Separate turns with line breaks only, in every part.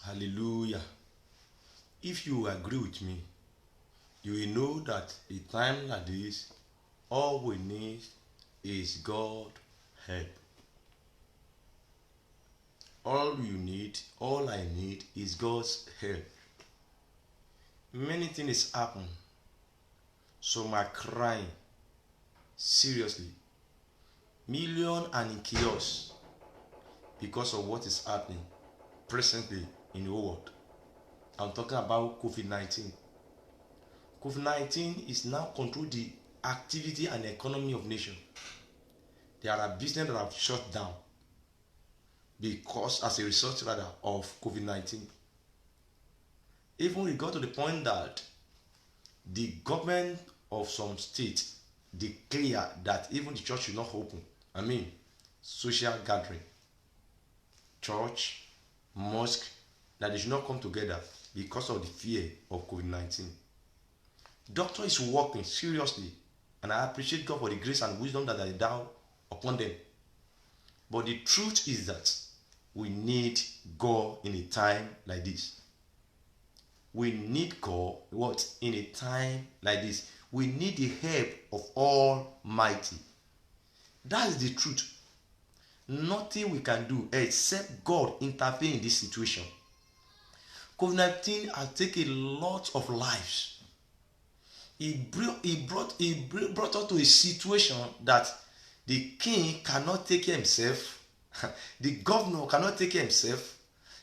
Hallelujah. If you agree with me, you will know that a time like this, all we need is God help. All I need is God's help. Many things happen. Some are crying. Seriously. Million and in chaos because of what is happening presently in the world. I'm talking about COVID-19. COVID-19 is now controlling the activity and economy of nation. There are businesses that have shut down because as a result rather of COVID-19. Even we got to the point that the government of some states declare that even the church should not open. Social gathering, church, mosque, that they should not come together because of the fear of COVID-19. Doctor is working seriously, and I appreciate God for the grace and wisdom that are down upon them. But the truth is that we need God in a time like this. We need God in a time like this. We need the help of Almighty. That is the truth. Nothing we can do except God intervene in this situation. COVID-19 has taken a lot of lives. It brought us to a situation that the king cannot take care of himself, the governor cannot take care of himself,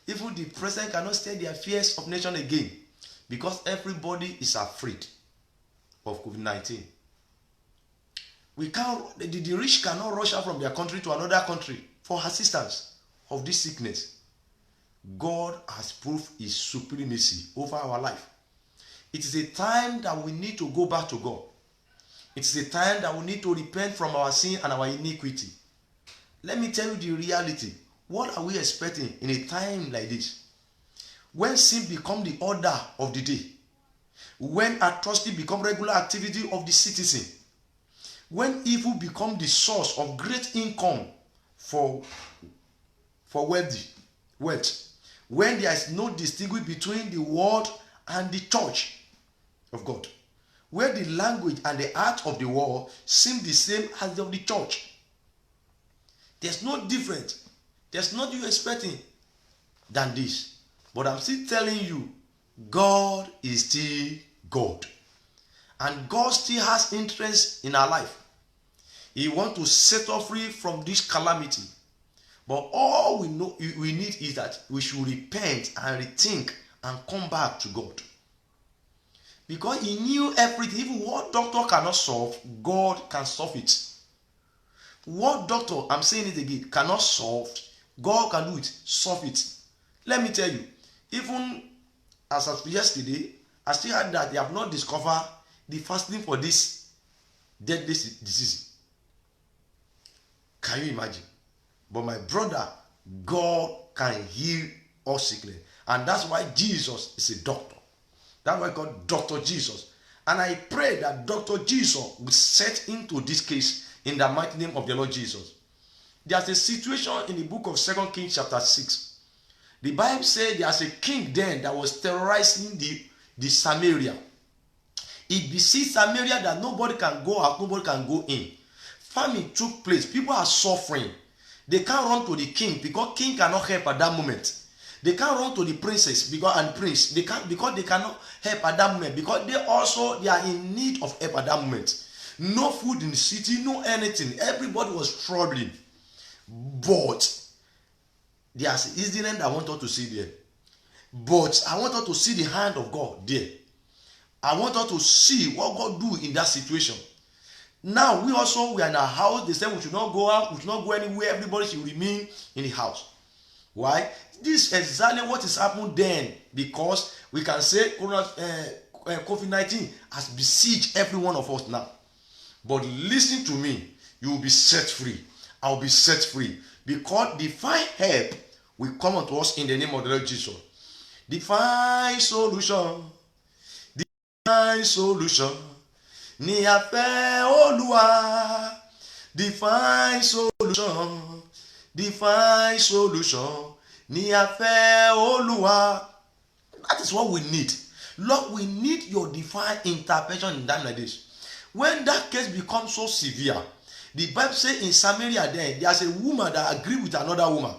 even the president cannot stay the affairs of nation again, because everybody is afraid of COVID-19. The rich cannot rush out from their country to another country for assistance of this sickness. God has proved his supremacy over our life. It is a time that we need to go back to God. It is a time that we need to repent from our sin and our iniquity. Let me tell you the reality. What are we expecting in a time like this? When sin becomes the order of the day, when atrocity becomes regular activity of the citizen, when evil becomes the source of great income for wealth, when there is no distinguish between the world and the church of God, where the language and the art of the world seem the same as of the church. There's no difference. There's not you expecting than this. But I'm still telling you, God is still God. And God still has interest in our life. He wants to set us free from this calamity. But all we need is that we should repent and rethink and come back to God. Because he knew everything. Even what doctor cannot solve, God can solve it. What doctor, I'm saying it again, cannot solve, God can do it, solve it. Let me tell you, even as of yesterday, I still heard that they have not discovered the fasting for this deadly disease. Can you imagine? But my brother, God can heal all sickness. And that's why Jesus is a doctor. That's why God, Dr. Jesus. And I pray that Dr. Jesus will set into this case in the mighty name of the Lord Jesus. There's a situation in the book of 2 Kings chapter 6. The Bible says there's a king then that was terrorizing the Samaria. He besieged Samaria that nobody can go out, nobody can go in. Famine took place. People are suffering. They can't run to the king because king cannot help at that moment. They can't run to the princess because they cannot help at that moment, because they are in need of help at that moment. No food in the city, no anything. Everybody was struggling. But there's an incident I want us to see there. But I want us to see the hand of God there. I want us to see what God do in that situation. Now we are in our house. They say we should not go out, we should not go anywhere. Everybody should remain in the house. Why? This is exactly what is happening then, because we can say COVID-19 has besieged every one of us now. But listen to me, you will be set free. I will be set free, because divine help will come unto us in the name of the Lord Jesus. Divine solution, divine solution, ní a fẹ́ Olúwa. Divine solution, divine solution, Ní afẹ́ Olúwa. That is what we need. Lord, we need your divine intervention in time like this. When that case becomes so severe, the Bible says in Samaria there's a woman that agreed with another woman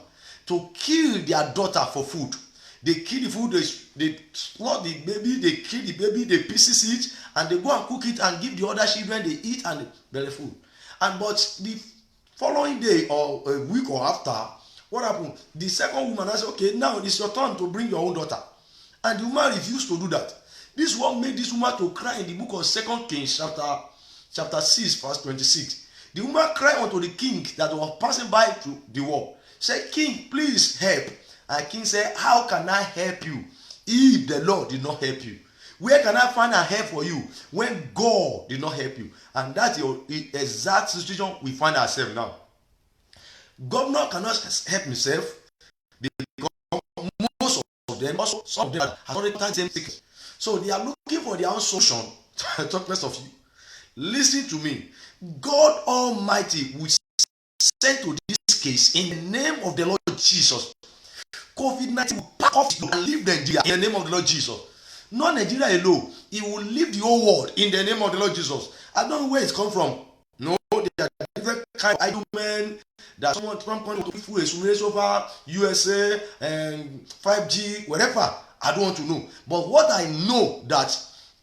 to kill their daughter for food. They kill the food, they slaughter the baby, they kill the baby, they pieces it, and they go and cook it and give the other children, they eat and they belly full. And but the following day or a week or after, what happened? The second woman said, okay, now it's your turn to bring your own daughter. And the woman refused to do that. This one made this woman to cry in the book of 2 Kings chapter 6 verse 26. The woman cried unto the king that was passing by to the wall. Said, King, please help. And king said, how can I help you if the Lord did not help you? Where can I find a help for you when God did not help you? And that's the exact situation we find ourselves now. Governor cannot help himself because most of them, also some of them have already got the same thing. So they are looking for their own solution. Talk less of you. Listen to me. God Almighty will send to this case in the name of the Lord Jesus. COVID-19 will pack off and leave Nigeria in the name of the Lord Jesus. Not Nigeria alone. It will leave the whole world in the name of the Lord Jesus. I don't know where it's come from. No, there are different kind of argument that someone want to put a over USA and 5G, whatever. I don't want to know. But what I know that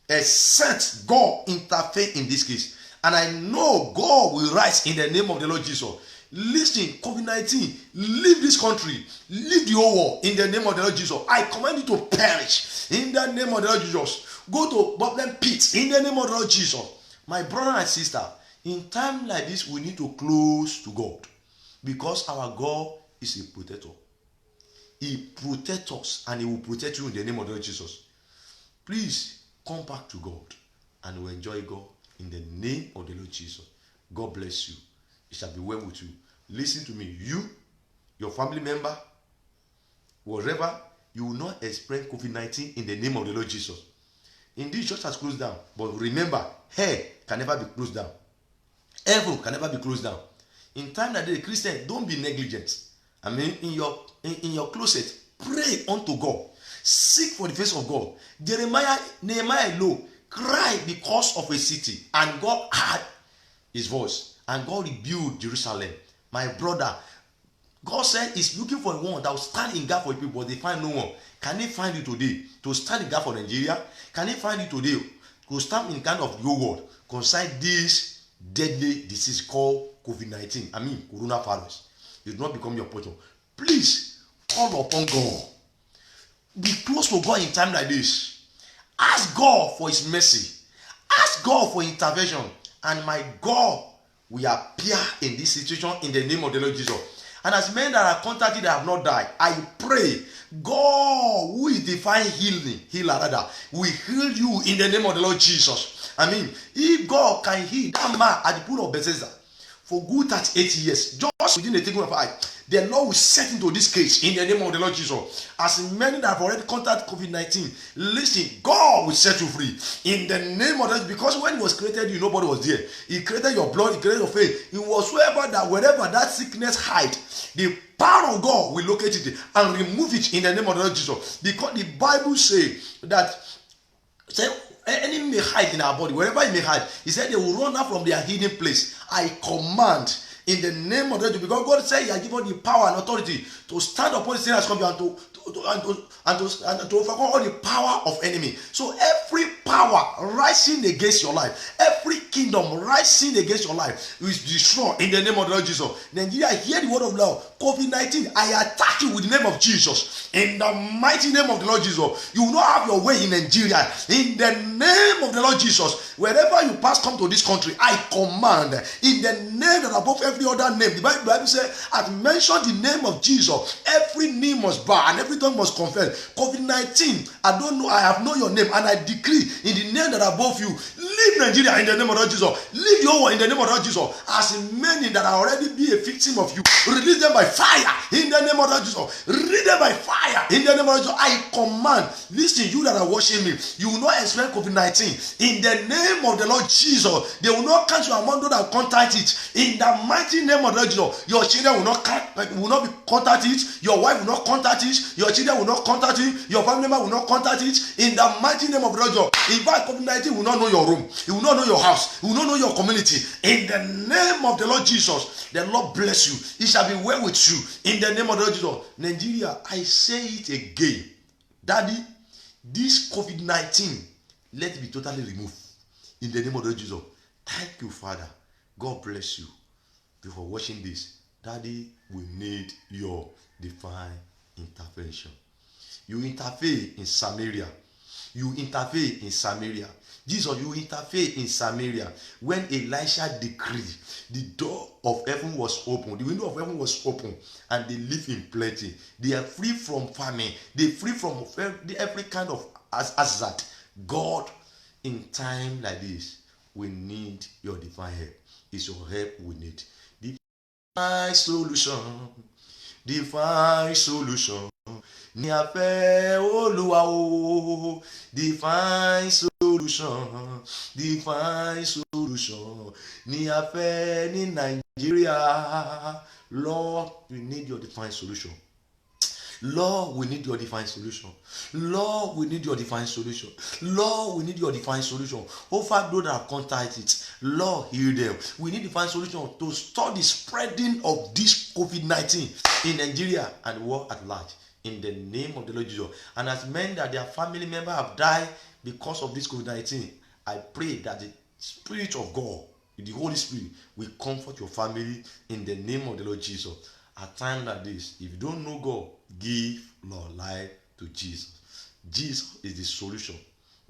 except God intervene in this case, and I know God will rise in the name of the Lord Jesus. Listen, COVID-19, leave this country, leave the whole world in the name of the Lord Jesus. I command you to perish in the name of the Lord Jesus. Go to Babylon pits in the name of the Lord Jesus. My brother and sister, in time like this, we need to close to God because our God is a protector. He protects us and he will protect you in the name of the Lord Jesus. Please come back to God and we'll enjoy God in the name of the Lord Jesus. God bless you. It shall be well with you. Listen to me. You, your family member, whatever, you will not experience COVID-19 in the name of the Lord Jesus. Indeed, church has closed down. But remember, hell can never be closed down. Heaven can never be closed down. In time that the Christian, don't be negligent. I mean, in your closet, pray unto God. Seek for the face of God. Nehemiah alone cried because of a city, and God heard his voice, and God rebuilt Jerusalem. My brother, God said he's looking for one that will stand in gap for people, but they find no one. Can he find you today to stand in gap for Nigeria? Can he find you today to stand in kind of your world concerning this deadly disease called COVID-19? I mean, coronavirus. It will not become your portion. Please call upon God. Be close to God in time like this. Ask God for his mercy. Ask God for intervention. And my God will appear in this situation in the name of the Lord Jesus. And as men that are contacted that have not died, I pray God, who is divine healer rather, will heal you in the name of the Lord Jesus. I mean, if God can heal that man at the pool of Bethesda for good 38 years, just within the taking of eye, the Lord will set into this case in the name of the Lord Jesus. As many that have already contacted COVID-19, listen, God will set you free in the name of that. Because when he was created, you nobody was there. He created your blood, he created your faith. It was wherever that sickness hide, the power of God will locate it and remove it in the name of the Lord Jesus. Because the Bible says that enemy may hide in our body, wherever he may hide. He said they will run out from their hidden place. I command in the name of the Lord, because God said he has given the power and authority to stand upon the sinners and to overcome all the power of enemy. So every power rising against your life, every kingdom rising against your life is destroyed in the name of the Lord Jesus. Nigeria, hear the word of love. COVID-19, I attack you with the name of Jesus. In the mighty name of the Lord Jesus, you will not have your way in Nigeria. In the name of the Lord Jesus, wherever you pass, come to this country, I command in the name that above every other name. The Bible says, I've mentioned the name of Jesus. Every knee must bow and every tongue must confess. COVID-19, I don't know, I have known your name, and I decree in the name that above you, Leave Nigeria in the name of Lord Jesus. Leave your war in the name of Lord Jesus. As many that are already be a victim of you, release them by fire in the name of Lord Jesus. Release them by fire in the name of Lord Jesus. I command, listen, you that are watching me, you will not experience COVID-19 in the name of the Lord Jesus. They will not catch you among those that contact it in the mighty name of the Lord Jesus. Your children will not be contact it. Your wife will not contact it. Your children will not contact it. Your family member will not contact it in the mighty name of the Lord Jesus. In fact, COVID-19 will not know your room. It will not know your house. It will not know your community. In the name of the Lord Jesus, the Lord bless you. It shall be well with you. In the name of the Lord Jesus. Nigeria, I say it again. Daddy, this COVID-19, let it be totally removed. In the name of the Lord Jesus. Thank you, Father. God bless you. Before watching this, Daddy, we need your divine intervention. You intervene in Samaria. You intervene in Samaria. Jesus, you intervene in Samaria. When Elisha decreed, the door of heaven was open. The window of heaven was open. And they live in plenty. They are free from famine. They are free from every kind of hazard. God, in time like this, we need your divine help. It's your help we need. Divine solution. Divine solution. Ní a fẹ́ Olúwa o, divine solution, divine solution. Ní a fẹ́ ní Nigeria. Lord, we need your divine solution. Lord, we need your divine solution. Lord, we need your divine solution. Lord, we need your divine solution. Over those that have contacted it, Lord, heal them. We need divine solution to stop the spreading of this COVID-19 in Nigeria and the world at large. In the name of the Lord Jesus. And as men that their family members have died because of this COVID-19, I pray that the Spirit of God, the Holy Spirit, will comfort your family in the name of the Lord Jesus. At times like this, if you don't know God, give your life to Jesus. Jesus is the solution.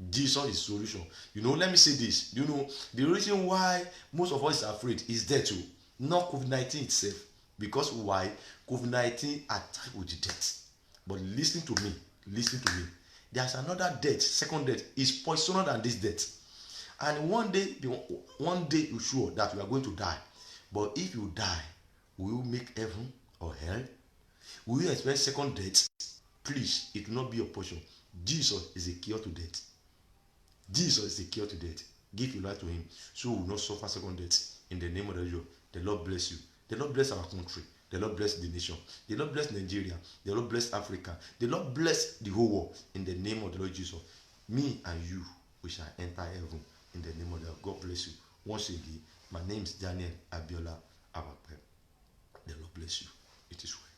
Jesus is the solution. You know, let me say this. You know, the reason why most of us are afraid is death too. Not COVID-19 itself. Because why? COVID-19 attack with the death. But listen to me. Listen to me. There's another death. Second death is poisonous than this death. And one day you're sure that you are going to die. But if you die, will you make heaven or hell? Will you expect second death? Please, it will not be your portion. Jesus is a cure to death. Jesus is a cure to death. Give your life to him, so you will not suffer second death. In the name of the Lord, the Lord bless you. The Lord bless our country. The Lord bless the nation. The Lord bless Nigeria. The Lord bless Africa. The Lord bless the whole world. In the name of the Lord Jesus. Me and you, we shall enter heaven. In the name of the Lord. God bless you. Once again, my name is Daniel Abiola Abape. The Lord bless you. It is well.